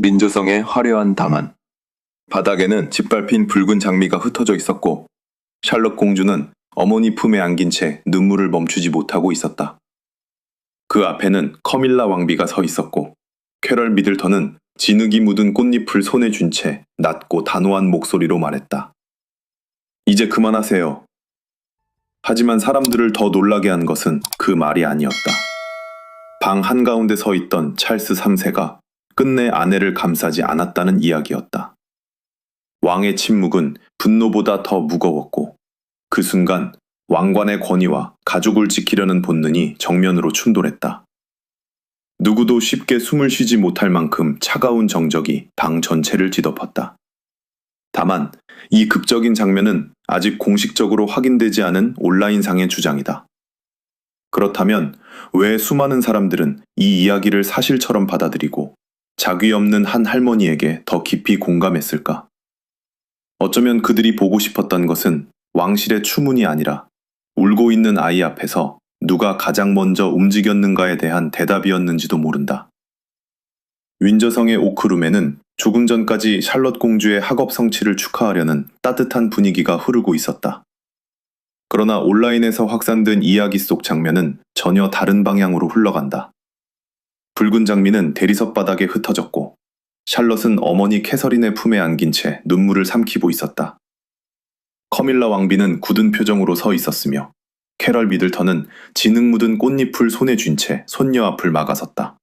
민조성의 화려한 담안. 바닥에는 짓밟힌 붉은 장미가 흩어져 있었고 샬럿 공주는 어머니 품에 안긴 채 눈물을 멈추지 못하고 있었다. 그 앞에는 커밀라 왕비가 서 있었고 캐럴 미들턴은 진흙이 묻은 꽃잎을 손에 쥔 채 낮고 단호한 목소리로 말했다. 이제 그만하세요. 하지만 사람들을 더 놀라게 한 것은 그 말이 아니었다. 방 한가운데 서 있던 찰스 3세가 끝내 아내를 감싸지 않았다는 이야기였다. 왕의 침묵은 분노보다 더 무거웠고 그 순간 왕관의 권위와 가족을 지키려는 본능이 정면으로 충돌했다. 누구도 쉽게 숨을 쉬지 못할 만큼 차가운 정적이 방 전체를 뒤덮었다. 다만 이 극적인 장면은 아직 공식적으로 확인되지 않은 온라인상의 주장이다. 그렇다면 왜 수많은 사람들은 이 이야기를 사실처럼 받아들이고 자귀 없는 한 할머니에게 더 깊이 공감했을까? 어쩌면 그들이 보고 싶었던 것은 왕실의 추문이 아니라 울고 있는 아이 앞에서 누가 가장 먼저 움직였는가에 대한 대답이었는지도 모른다. 윈저성의 오크룸에는 조금 전까지 샬럿 공주의 학업 성취를 축하하려는 따뜻한 분위기가 흐르고 있었다. 그러나 온라인에서 확산된 이야기 속 장면은 전혀 다른 방향으로 흘러간다. 붉은 장미는 대리석 바닥에 흩어졌고 샬럿은 어머니 캐서린의 품에 안긴 채 눈물을 삼키고 있었다. 커밀라 왕비는 굳은 표정으로 서 있었으며 캐럴 미들턴은 진흙 묻은 꽃잎을 손에 쥔 채 손녀 앞을 막아섰다.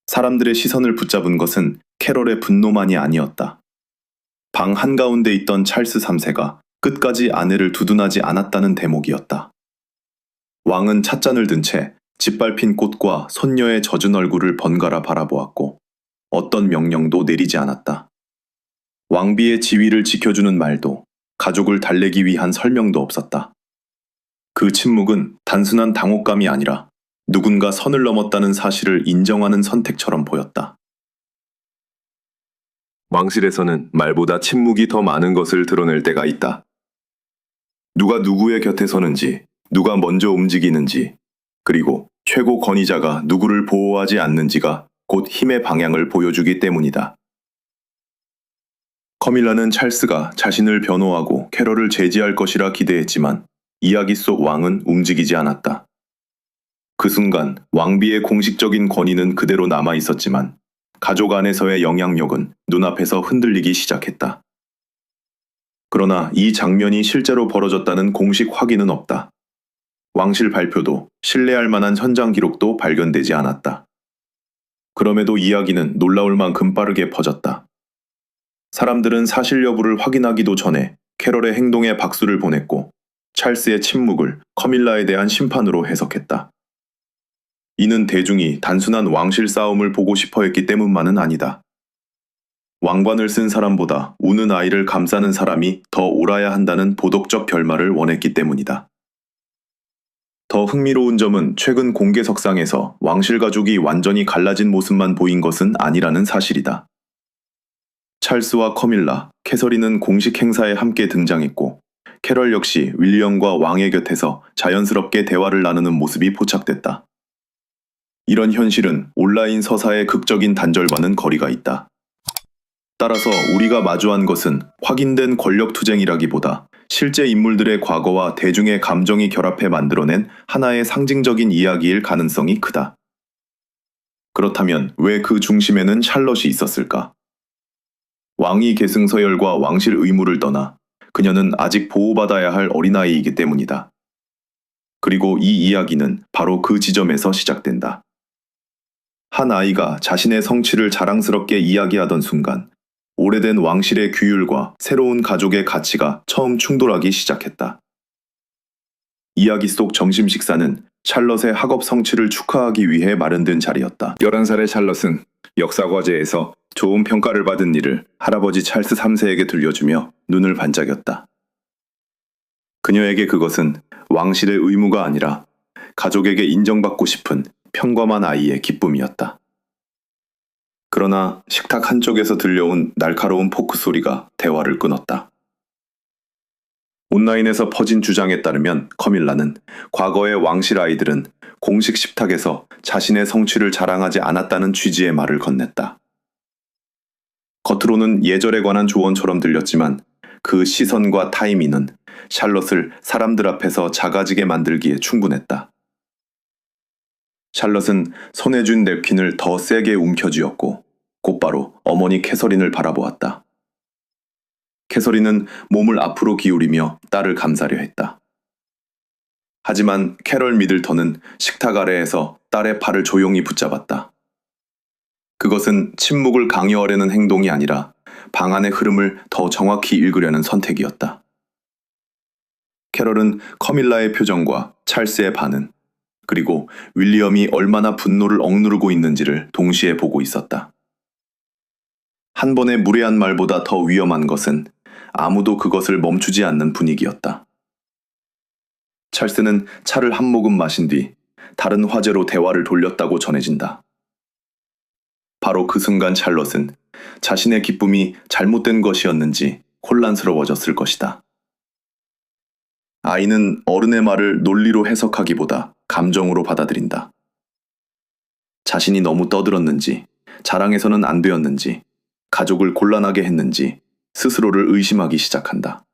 사람들의 시선을 붙잡은 것은 캐럴의 분노만이 아니었다. 방 한가운데 있던 찰스 3세가 끝까지 아내를 두둔하지 않았다는 대목이었다. 왕은 찻잔을 든 채 짓밟힌 꽃과 손녀의 젖은 얼굴을 번갈아 바라보았고 어떤 명령도 내리지 않았다. 왕비의 지위를 지켜주는 말도 가족을 달래기 위한 설명도 없었다. 그 침묵은 단순한 당혹감이 아니라 누군가 선을 넘었다는 사실을 인정하는 선택처럼 보였다. 왕실에서는 말보다 침묵이 더 많은 것을 드러낼 때가 있다. 누가 누구의 곁에 서는지, 누가 먼저 움직이는지, 그리고 최고 권위자가 누구를 보호하지 않는지가 곧 힘의 방향을 보여주기 때문이다. 커밀라는 찰스가 자신을 변호하고 캐럴을 제지할 것이라 기대했지만 이야기 속 왕은 움직이지 않았다. 그 순간 왕비의 공식적인 권위는 그대로 남아 있었지만 가족 안에서의 영향력은 눈앞에서 흔들리기 시작했다. 그러나 이 장면이 실제로 벌어졌다는 공식 확인은 없다. 왕실 발표도 신뢰할 만한 현장 기록도 발견되지 않았다. 그럼에도 이야기는 놀라울 만큼 빠르게 퍼졌다. 사람들은 사실 여부를 확인하기도 전에 캐럴의 행동에 박수를 보냈고 찰스의 침묵을 커밀라에 대한 심판으로 해석했다. 이는 대중이 단순한 왕실 싸움을 보고 싶어 했기 때문만은 아니다. 왕관을 쓴 사람보다 우는 아이를 감싸는 사람이 더 옳아야 한다는 도덕적 결말을 원했기 때문이다. 더 흥미로운 점은 최근 공개석상에서 왕실 가족이 완전히 갈라진 모습만 보인 것은 아니라는 사실이다. 찰스와 커밀라, 캐서린은 공식 행사에 함께 등장했고 캐럴 역시 윌리엄과 왕의 곁에서 자연스럽게 대화를 나누는 모습이 포착됐다. 이런 현실은 온라인 서사의 극적인 단절과는 거리가 있다. 따라서 우리가 마주한 것은 확인된 권력투쟁이라기보다 실제 인물들의 과거와 대중의 감정이 결합해 만들어낸 하나의 상징적인 이야기일 가능성이 크다. 그렇다면 왜 그 중심에는 샬럿이 있었을까? 왕위 계승 서열과 왕실 의무를 떠나 그녀는 아직 보호받아야 할 어린아이이기 때문이다. 그리고 이 이야기는 바로 그 지점에서 시작된다. 한 아이가 자신의 성취를 자랑스럽게 이야기하던 순간 오래된 왕실의 규율과 새로운 가족의 가치가 처음 충돌하기 시작했다. 이야기 속 점심 식사는 샬럿의 학업 성취를 축하하기 위해 마련된 자리였다. 11살의 샬럿은 역사과제에서 좋은 평가를 받은 일을 할아버지 찰스 3세에게 들려주며 눈을 반짝였다. 그녀에게 그것은 왕실의 의무가 아니라 가족에게 인정받고 싶은 평범한 아이의 기쁨이었다. 그러나 식탁 한쪽에서 들려온 날카로운 포크 소리가 대화를 끊었다. 온라인에서 퍼진 주장에 따르면 커밀라는 과거의 왕실 아이들은 공식 식탁에서 자신의 성취를 자랑하지 않았다는 취지의 말을 건넸다. 겉으로는 예절에 관한 조언처럼 들렸지만 그 시선과 타이밍은 샬럿을 사람들 앞에서 작아지게 만들기에 충분했다. 샬럿은 손에 쥔 냅킨을 더 세게 움켜쥐었고 곧바로 어머니 캐서린을 바라보았다. 캐서린은 몸을 앞으로 기울이며 딸을 감싸려 했다. 하지만 캐럴 미들턴은 식탁 아래에서 딸의 팔을 조용히 붙잡았다. 그것은 침묵을 강요하려는 행동이 아니라 방안의 흐름을 더 정확히 읽으려는 선택이었다. 캐럴은 커밀라의 표정과 찰스의 반응, 그리고 윌리엄이 얼마나 분노를 억누르고 있는지를 동시에 보고 있었다. 한 번의 무례한 말보다 더 위험한 것은 아무도 그것을 멈추지 않는 분위기였다. 찰스는 차를 한 모금 마신 뒤 다른 화제로 대화를 돌렸다고 전해진다. 바로 그 순간 샬럿은 자신의 기쁨이 잘못된 것이었는지 혼란스러워졌을 것이다. 아이는 어른의 말을 논리로 해석하기보다 감정으로 받아들인다. 자신이 너무 떠들었는지, 자랑해서는 안 되었는지, 가족을 곤란하게 했는지 스스로를 의심하기 시작한다.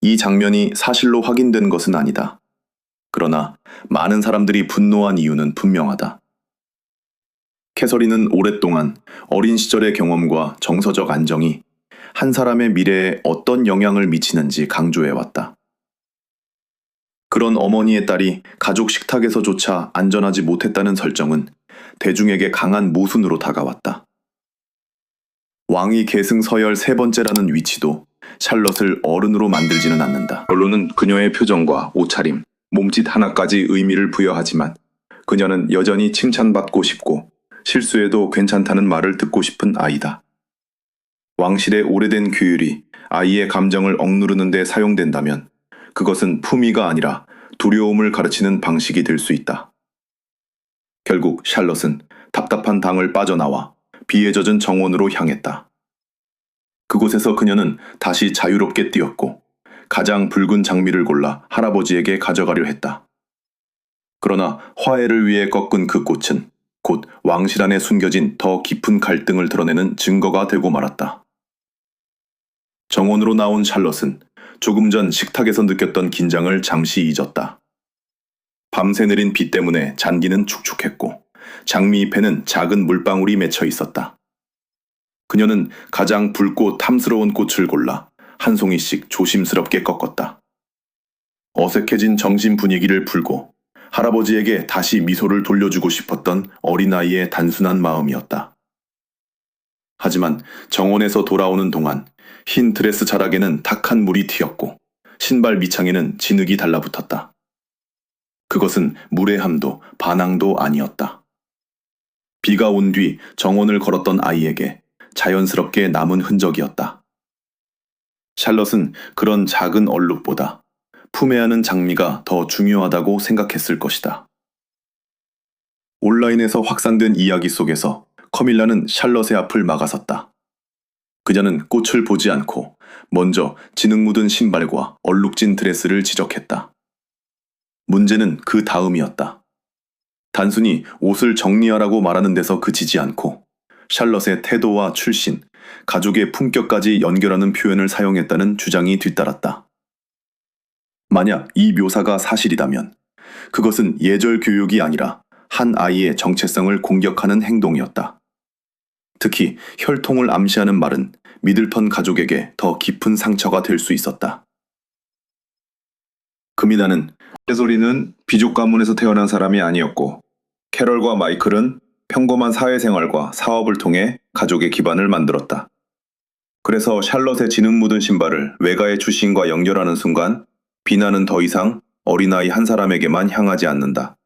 이 장면이 사실로 확인된 것은 아니다. 그러나 많은 사람들이 분노한 이유는 분명하다. 캐서린은 오랫동안 어린 시절의 경험과 정서적 안정이 한 사람의 미래에 어떤 영향을 미치는지 강조해왔다. 그런 어머니의 딸이 가족 식탁에서조차 안전하지 못했다는 설정은 대중에게 강한 모순으로 다가왔다. 왕위 계승 서열 세 번째라는 위치도 샬럿을 어른으로 만들지는 않는다. 언론은 그녀의 표정과 옷차림, 몸짓 하나까지 의미를 부여하지만 그녀는 여전히 칭찬받고 싶고 실수해도 괜찮다는 말을 듣고 싶은 아이다. 왕실의 오래된 규율이 아이의 감정을 억누르는 데 사용된다면 그것은 품위가 아니라 두려움을 가르치는 방식이 될 수 있다. 결국 샬럿은 답답한 당을 빠져나와 비에 젖은 정원으로 향했다. 그곳에서 그녀는 다시 자유롭게 뛰었고 가장 붉은 장미를 골라 할아버지에게 가져가려 했다. 그러나 화해를 위해 꺾은 그 꽃은 곧 왕실 안에 숨겨진 더 깊은 갈등을 드러내는 증거가 되고 말았다. 정원으로 나온 샬럿은 조금 전 식탁에서 느꼈던 긴장을 잠시 잊었다. 밤새 내린 비 때문에 잔디는 축축했고 장미 잎에는 작은 물방울이 맺혀 있었다. 그녀는 가장 붉고 탐스러운 꽃을 골라 한 송이씩 조심스럽게 꺾었다. 어색해진 정신 분위기를 풀고 할아버지에게 다시 미소를 돌려주고 싶었던 어린아이의 단순한 마음이었다. 하지만 정원에서 돌아오는 동안 흰 드레스 자락에는 탁한 물이 튀었고 신발 밑창에는 진흙이 달라붙었다. 그것은 무례함도 반항도 아니었다. 비가 온 뒤 정원을 걸었던 아이에게 자연스럽게 남은 흔적이었다. 샬럿은 그런 작은 얼룩보다 품에 안은 장미가 더 중요하다고 생각했을 것이다. 온라인에서 확산된 이야기 속에서 커밀라는 샬럿의 앞을 막아섰다. 그녀는 꽃을 보지 않고 먼저 진흙 묻은 신발과 얼룩진 드레스를 지적했다. 문제는 그 다음이었다. 단순히 옷을 정리하라고 말하는 데서 그치지 않고 샬럿의 태도와 출신, 가족의 품격까지 연결하는 표현을 사용했다는 주장이 뒤따랐다. 만약 이 묘사가 사실이라면 그것은 예절 교육이 아니라 한 아이의 정체성을 공격하는 행동이었다. 특히 혈통을 암시하는 말은 미들턴 가족에게 더 깊은 상처가 될 수 있었다. 금이나는 캐서린은 귀족 가문에서 태어난 사람이 아니었고 캐럴과 마이클은 평범한 사회생활과 사업을 통해 가족의 기반을 만들었다. 그래서 샬럿의 진흙 묻은 신발을 외가의 출신과 연결하는 순간 비난은 더 이상 어린아이 한 사람에게만 향하지 않는다.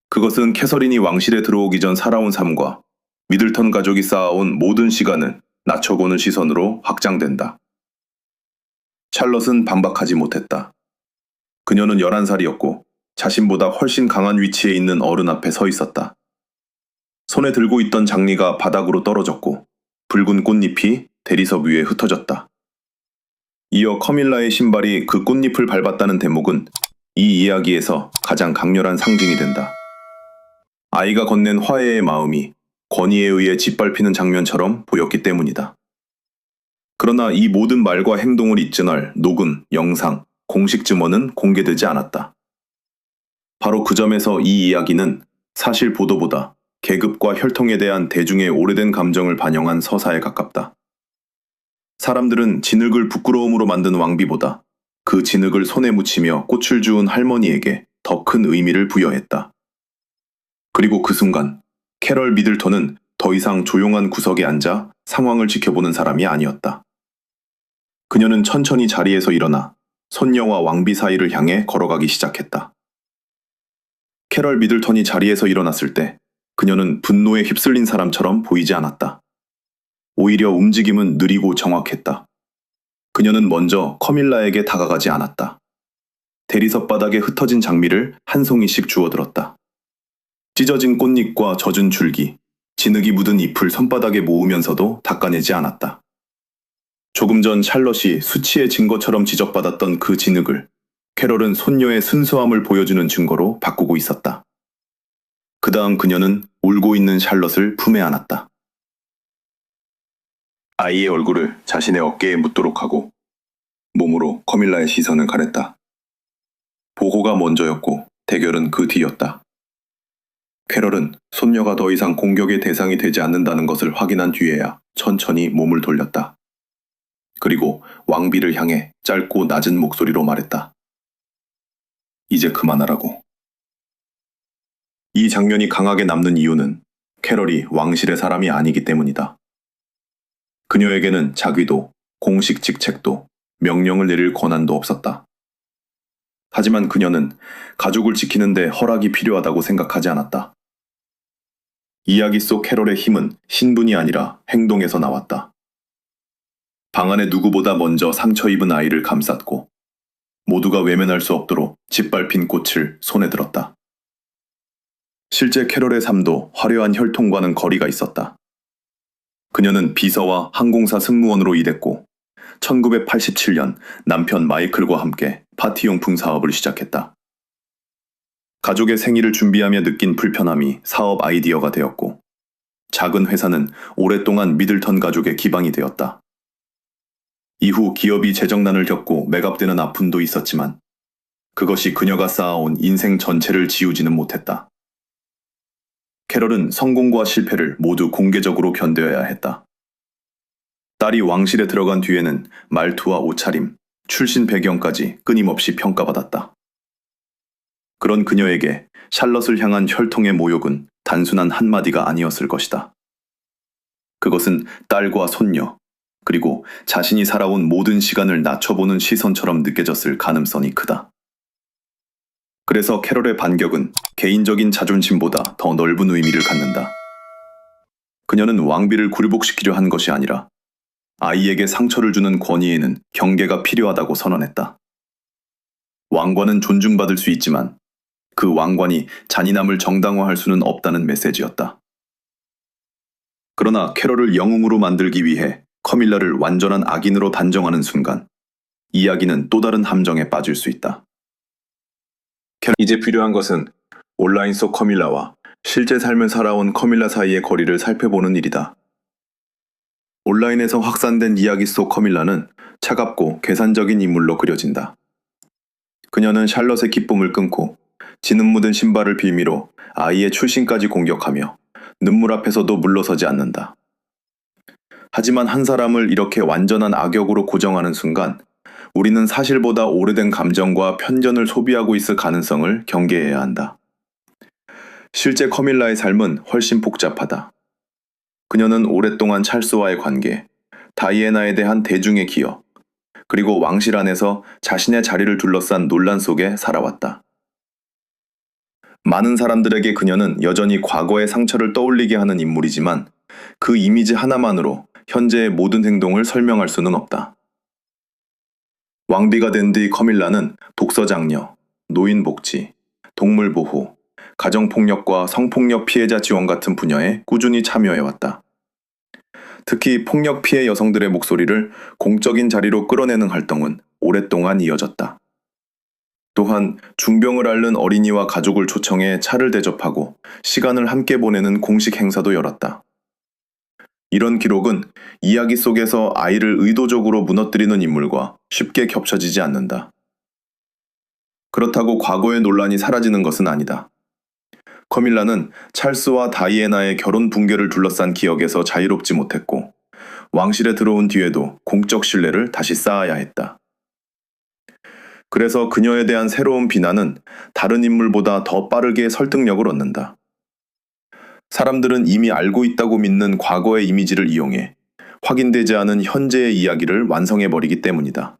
그것은 캐서린이 왕실에 들어오기 전 살아온 삶과 미들턴 가족이 쌓아온 모든 시간을 낮춰보는 시선으로 확장된다. 샬럿은 반박하지 못했다. 그녀는 11살이었고 자신보다 훨씬 강한 위치에 있는 어른 앞에 서 있었다. 손에 들고 있던 장미가 바닥으로 떨어졌고 붉은 꽃잎이 대리석 위에 흩어졌다. 이어 커밀라의 신발이 그 꽃잎을 밟았다는 대목은 이 이야기에서 가장 강렬한 상징이 된다. 아이가 건넨 화해의 마음이 권위에 의해 짓밟히는 장면처럼 보였기 때문이다. 그러나 이 모든 말과 행동을 입증할 녹음, 영상, 공식 증언은 공개되지 않았다. 바로 그 점에서 이 이야기는 사실 보도보다 계급과 혈통에 대한 대중의 오래된 감정을 반영한 서사에 가깝다. 사람들은 진흙을 부끄러움으로 만든 왕비보다 그 진흙을 손에 묻히며 꽃을 주운 할머니에게 더 큰 의미를 부여했다. 그리고 그 순간 캐럴 미들턴은 더 이상 조용한 구석에 앉아 상황을 지켜보는 사람이 아니었다. 그녀는 천천히 자리에서 일어나 손녀와 왕비 사이를 향해 걸어가기 시작했다. 캐럴 미들턴이 자리에서 일어났을 때 그녀는 분노에 휩쓸린 사람처럼 보이지 않았다. 오히려 움직임은 느리고 정확했다. 그녀는 먼저 커밀라에게 다가가지 않았다. 대리석 바닥에 흩어진 장미를 한 송이씩 주워들었다. 찢어진 꽃잎과 젖은 줄기, 진흙이 묻은 잎을 손바닥에 모으면서도 닦아내지 않았다. 조금 전 샬럿이 수치의 증거처럼 지적받았던 그 진흙을 캐럴은 손녀의 순수함을 보여주는 증거로 바꾸고 있었다. 그 다음 그녀는 울고 있는 샬럿을 품에 안았다. 아이의 얼굴을 자신의 어깨에 묻도록 하고 몸으로 커밀라의 시선을 가렸다. 보고가 먼저였고 대결은 그 뒤였다. 캐럴은 손녀가 더 이상 공격의 대상이 되지 않는다는 것을 확인한 뒤에야 천천히 몸을 돌렸다. 그리고 왕비를 향해 짧고 낮은 목소리로 말했다. 이제 그만하라고. 이 장면이 강하게 남는 이유는 캐럴이 왕실의 사람이 아니기 때문이다. 그녀에게는 자귀도, 공식 직책도, 명령을 내릴 권한도 없었다. 하지만 그녀는 가족을 지키는데 허락이 필요하다고 생각하지 않았다. 이야기 속 캐럴의 힘은 신분이 아니라 행동에서 나왔다. 방 안에 누구보다 먼저 상처 입은 아이를 감쌌고 모두가 외면할 수 없도록 짓밟힌 꽃을 손에 들었다. 실제 캐럴의 삶도 화려한 혈통과는 거리가 있었다. 그녀는 비서와 항공사 승무원으로 일했고 1987년 남편 마이클과 함께 파티용품 사업을 시작했다. 가족의 생일을 준비하며 느낀 불편함이 사업 아이디어가 되었고 작은 회사는 오랫동안 미들턴 가족의 기반이 되었다. 이후 기업이 재정난을 겪고 매갑되는 아픔도 있었지만 그것이 그녀가 쌓아온 인생 전체를 지우지는 못했다. 캐럴은 성공과 실패를 모두 공개적으로 견뎌야 했다. 딸이 왕실에 들어간 뒤에는 말투와 옷차림, 출신 배경까지 끊임없이 평가받았다. 그런 그녀에게 샬럿을 향한 혈통의 모욕은 단순한 한마디가 아니었을 것이다. 그것은 딸과 손녀, 그리고 자신이 살아온 모든 시간을 낮춰보는 시선처럼 느껴졌을 가능성이 크다. 그래서 캐럴의 반격은 개인적인 자존심보다 더 넓은 의미를 갖는다. 그녀는 왕비를 굴복시키려 한 것이 아니라 아이에게 상처를 주는 권위에는 경계가 필요하다고 선언했다. 왕관은 존중받을 수 있지만 그 왕관이 잔인함을 정당화할 수는 없다는 메시지였다. 그러나 캐럴을 영웅으로 만들기 위해 커밀라를 완전한 악인으로 단정하는 순간 이야기는 또 다른 함정에 빠질 수 있다. 이제 필요한 것은 온라인 속 커밀라와 실제 삶을 살아온 커밀라 사이의 거리를 살펴보는 일이다. 온라인에서 확산된 이야기 속 커밀라는 차갑고 계산적인 인물로 그려진다. 그녀는 샬럿의 기쁨을 끊고 진흙 묻은 신발을 빌미로 아이의 출신까지 공격하며 눈물 앞에서도 물러서지 않는다. 하지만 한 사람을 이렇게 완전한 악역으로 고정하는 순간 우리는 사실보다 오래된 감정과 편견을 소비하고 있을 가능성을 경계해야 한다. 실제 커밀라의 삶은 훨씬 복잡하다. 그녀는 오랫동안 찰스와의 관계, 다이애나에 대한 대중의 기억, 그리고 왕실 안에서 자신의 자리를 둘러싼 논란 속에 살아왔다. 많은 사람들에게 그녀는 여전히 과거의 상처를 떠올리게 하는 인물이지만 그 이미지 하나만으로 현재의 모든 행동을 설명할 수는 없다. 왕비가 된 뒤 커밀라는 독서장려, 노인복지, 동물보호, 가정폭력과 성폭력 피해자 지원 같은 분야에 꾸준히 참여해왔다. 특히 폭력 피해 여성들의 목소리를 공적인 자리로 끌어내는 활동은 오랫동안 이어졌다. 또한 중병을 앓는 어린이와 가족을 초청해 차를 대접하고 시간을 함께 보내는 공식 행사도 열었다. 이런 기록은 이야기 속에서 아이를 의도적으로 무너뜨리는 인물과 쉽게 겹쳐지지 않는다. 그렇다고 과거의 논란이 사라지는 것은 아니다. 커밀라는 찰스와 다이애나의 결혼 붕괴를 둘러싼 기억에서 자유롭지 못했고, 왕실에 들어온 뒤에도 공적 신뢰를 다시 쌓아야 했다. 그래서 그녀에 대한 새로운 비난은 다른 인물보다 더 빠르게 설득력을 얻는다. 사람들은 이미 알고 있다고 믿는 과거의 이미지를 이용해 확인되지 않은 현재의 이야기를 완성해버리기 때문이다.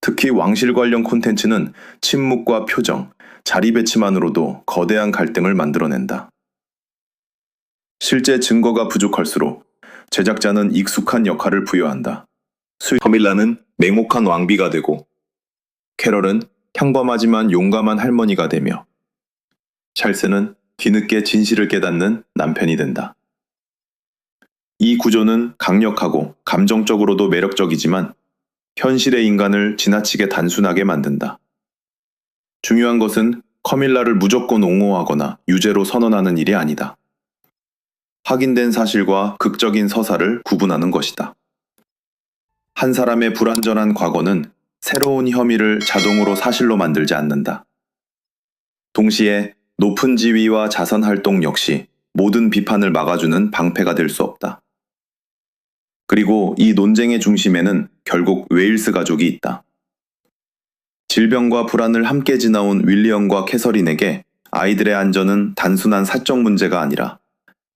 특히 왕실 관련 콘텐츠는 침묵과 표정, 자리 배치만으로도 거대한 갈등을 만들어낸다. 실제 증거가 부족할수록 제작자는 익숙한 역할을 부여한다. 커밀라는 맹혹한 왕비가 되고, 캐럴은 평범하지만 용감한 할머니가 되며, 찰스는 뒤늦게 진실을 깨닫는 남편이 된다. 이 구조는 강력하고 감정적으로도 매력적이지만 현실의 인간을 지나치게 단순하게 만든다. 중요한 것은 커밀라를 무조건 옹호하거나 유죄로 선언하는 일이 아니다. 확인된 사실과 극적인 서사를 구분하는 것이다. 한 사람의 불완전한 과거는 새로운 혐의를 자동으로 사실로 만들지 않는다. 동시에 높은 지위와 자선 활동 역시 모든 비판을 막아주는 방패가 될 수 없다. 그리고 이 논쟁의 중심에는 결국 웨일스 가족이 있다. 질병과 불안을 함께 지나온 윌리엄과 캐서린에게 아이들의 안전은 단순한 사적 문제가 아니라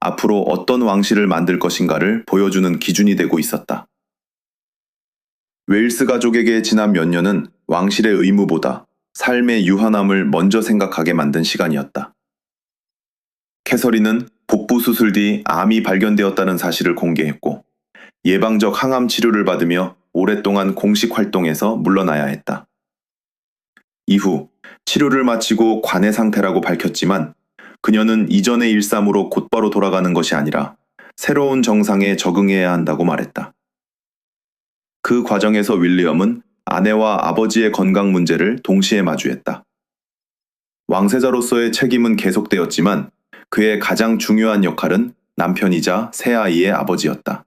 앞으로 어떤 왕실을 만들 것인가를 보여주는 기준이 되고 있었다. 웨일스 가족에게 지난 몇 년은 왕실의 의무보다 삶의 유한함을 먼저 생각하게 만든 시간이었다. 캐서린은 복부 수술 뒤 암이 발견되었다는 사실을 공개했고, 예방적 항암 치료를 받으며 오랫동안 공식 활동에서 물러나야 했다. 이후 치료를 마치고 관해 상태라고 밝혔지만, 그녀는 이전의 일상으로 곧바로 돌아가는 것이 아니라 새로운 정상에 적응해야 한다고 말했다. 그 과정에서 윌리엄은 아내와 아버지의 건강 문제를 동시에 마주했다. 왕세자로서의 책임은 계속되었지만 그의 가장 중요한 역할은 남편이자 새 아이의 아버지였다.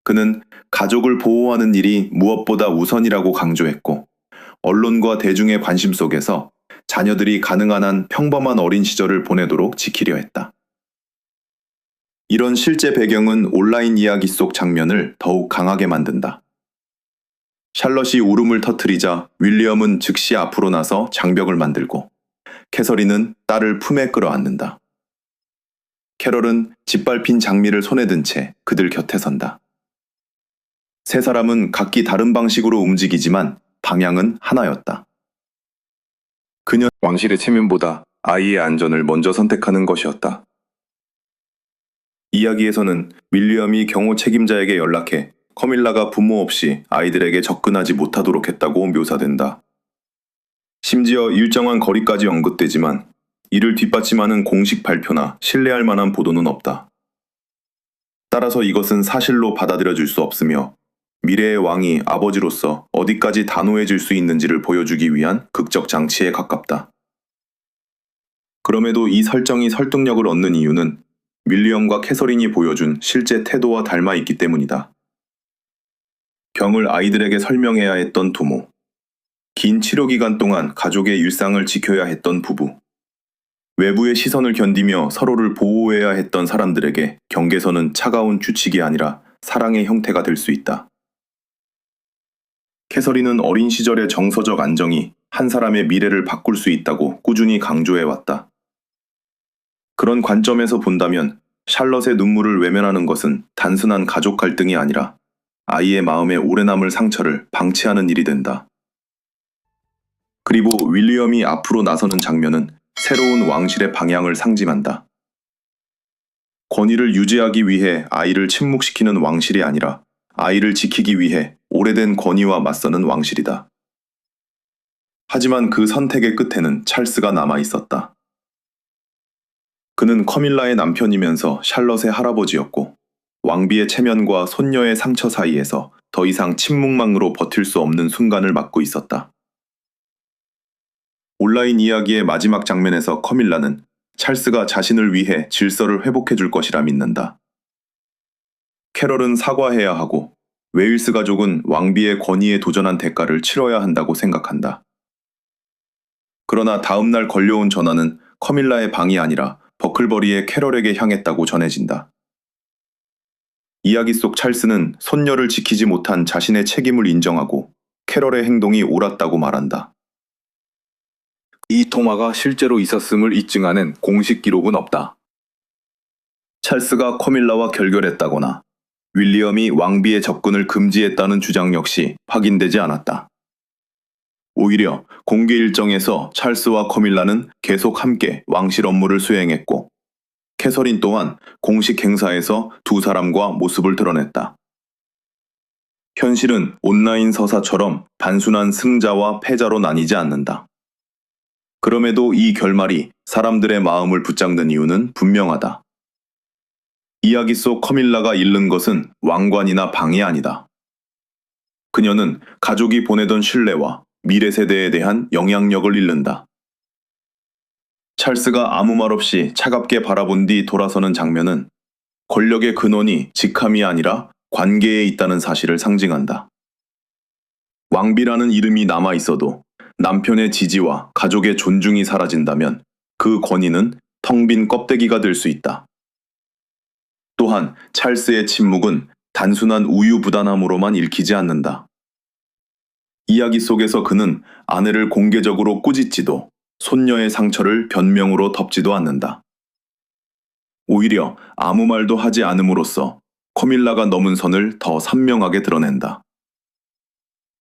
그는 가족을 보호하는 일이 무엇보다 우선이라고 강조했고, 언론과 대중의 관심 속에서 자녀들이 가능한 한 평범한 어린 시절을 보내도록 지키려 했다. 이런 실제 배경은 온라인 이야기 속 장면을 더욱 강하게 만든다. 샬럿이 울음을 터뜨리자 윌리엄은 즉시 앞으로 나서 장벽을 만들고, 캐서린은 딸을 품에 끌어안는다. 캐럴은 짓밟힌 장미를 손에 든 채 그들 곁에 선다. 세 사람은 각기 다른 방식으로 움직이지만 방향은 하나였다. 그녀는 왕실의 체면보다 아이의 안전을 먼저 선택하는 것이었다. 이야기에서는 윌리엄이 경호 책임자에게 연락해 커밀라가 부모 없이 아이들에게 접근하지 못하도록 했다고 묘사된다. 심지어 일정한 거리까지 언급되지만 이를 뒷받침하는 공식 발표나 신뢰할 만한 보도는 없다. 따라서 이것은 사실로 받아들여질 수 없으며 미래의 왕이 아버지로서 어디까지 단호해질 수 있는지를 보여주기 위한 극적 장치에 가깝다. 그럼에도 이 설정이 설득력을 얻는 이유는 윌리엄과 캐서린이 보여준 실제 태도와 닮아 있기 때문이다. 병을 아이들에게 설명해야 했던 부모, 긴 치료 기간 동안 가족의 일상을 지켜야 했던 부부, 외부의 시선을 견디며 서로를 보호해야 했던 사람들에게 경계선은 차가운 규칙이 아니라 사랑의 형태가 될 수 있다. 캐서린은 어린 시절의 정서적 안정이 한 사람의 미래를 바꿀 수 있다고 꾸준히 강조해왔다. 그런 관점에서 본다면 샬럿의 눈물을 외면하는 것은 단순한 가족 갈등이 아니라 아이의 마음에 오래 남을 상처를 방치하는 일이 된다. 그리고 윌리엄이 앞으로 나서는 장면은 새로운 왕실의 방향을 상징한다. 권위를 유지하기 위해 아이를 침묵시키는 왕실이 아니라 아이를 지키기 위해 오래된 권위와 맞서는 왕실이다. 하지만 그 선택의 끝에는 찰스가 남아 있었다. 그는 커밀라의 남편이면서 샬럿의 할아버지였고, 왕비의 체면과 손녀의 상처 사이에서 더 이상 침묵만으로 버틸 수 없는 순간을 맞고 있었다. 온라인 이야기의 마지막 장면에서 커밀라는 찰스가 자신을 위해 질서를 회복해 줄 것이라 믿는다. 캐럴은 사과해야 하고 웨일스 가족은 왕비의 권위에 도전한 대가를 치러야 한다고 생각한다. 그러나 다음날 걸려온 전화는 커밀라의 방이 아니라 버클버리의 캐럴에게 향했다고 전해진다. 이야기 속 찰스는 손녀를 지키지 못한 자신의 책임을 인정하고 캐럴의 행동이 옳았다고 말한다. 이 통화가 실제로 있었음을 입증하는 공식 기록은 없다. 찰스가 커밀라와 결결했다거나 윌리엄이 왕비의 접근을 금지했다는 주장 역시 확인되지 않았다. 오히려 공개 일정에서 찰스와 커밀라는 계속 함께 왕실 업무를 수행했고, 캐서린 또한 공식 행사에서 두 사람과 모습을 드러냈다. 현실은 온라인 서사처럼 단순한 승자와 패자로 나뉘지 않는다. 그럼에도 이 결말이 사람들의 마음을 붙잡는 이유는 분명하다. 이야기 속 커밀라가 잃는 것은 왕관이나 방이 아니다. 그녀는 가족이 보내던 신뢰와 미래 세대에 대한 영향력을 잃는다. 찰스가 아무 말 없이 차갑게 바라본 뒤 돌아서는 장면은 권력의 근원이 직함이 아니라 관계에 있다는 사실을 상징한다. 왕비라는 이름이 남아 있어도 남편의 지지와 가족의 존중이 사라진다면 그 권위는 텅 빈 껍데기가 될 수 있다. 또한 찰스의 침묵은 단순한 우유부단함으로만 읽히지 않는다. 이야기 속에서 그는 아내를 공개적으로 꾸짖지도 손녀의 상처를 변명으로 덮지도 않는다. 오히려 아무 말도 하지 않음으로써 커밀라가 넘은 선을 더 선명하게 드러낸다.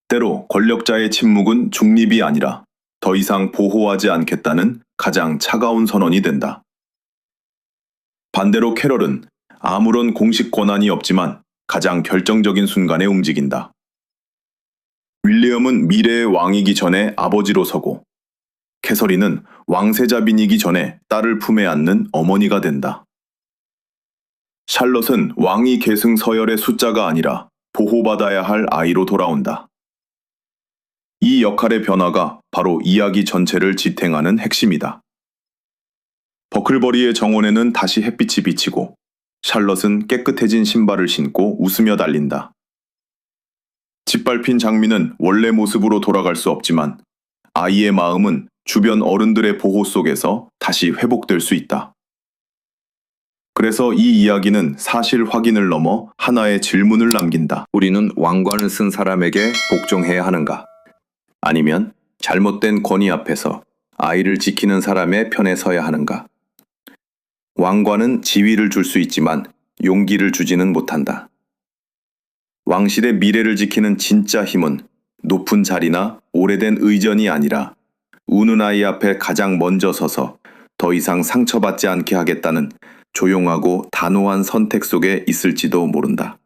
때로 권력자의 침묵은 중립이 아니라 더 이상 보호하지 않겠다는 가장 차가운 선언이 된다. 반대로 캐럴은 아무런 공식 권한이 없지만 가장 결정적인 순간에 움직인다. 윌리엄은 미래의 왕이기 전에 아버지로 서고, 캐서린은 왕세자빈이기 전에 딸을 품에 안는 어머니가 된다. 샬럿은 왕위 계승 서열의 숫자가 아니라 보호받아야 할 아이로 돌아온다. 이 역할의 변화가 바로 이야기 전체를 지탱하는 핵심이다. 버클버리의 정원에는 다시 햇빛이 비치고 샬럿은 깨끗해진 신발을 신고 웃으며 달린다. 짓밟힌 장미는 원래 모습으로 돌아갈 수 없지만 아이의 마음은 주변 어른들의 보호 속에서 다시 회복될 수 있다. 그래서 이 이야기는 사실 확인을 넘어 하나의 질문을 남긴다. 우리는 왕관을 쓴 사람에게 복종해야 하는가? 아니면 잘못된 권위 앞에서 아이를 지키는 사람의 편에 서야 하는가? 왕관은 지위를 줄 수 있지만 용기를 주지는 못한다. 왕실의 미래를 지키는 진짜 힘은 높은 자리나 오래된 의전이 아니라 우는 아이 앞에 가장 먼저 서서 더 이상 상처받지 않게 하겠다는 조용하고 단호한 선택 속에 있을지도 모른다.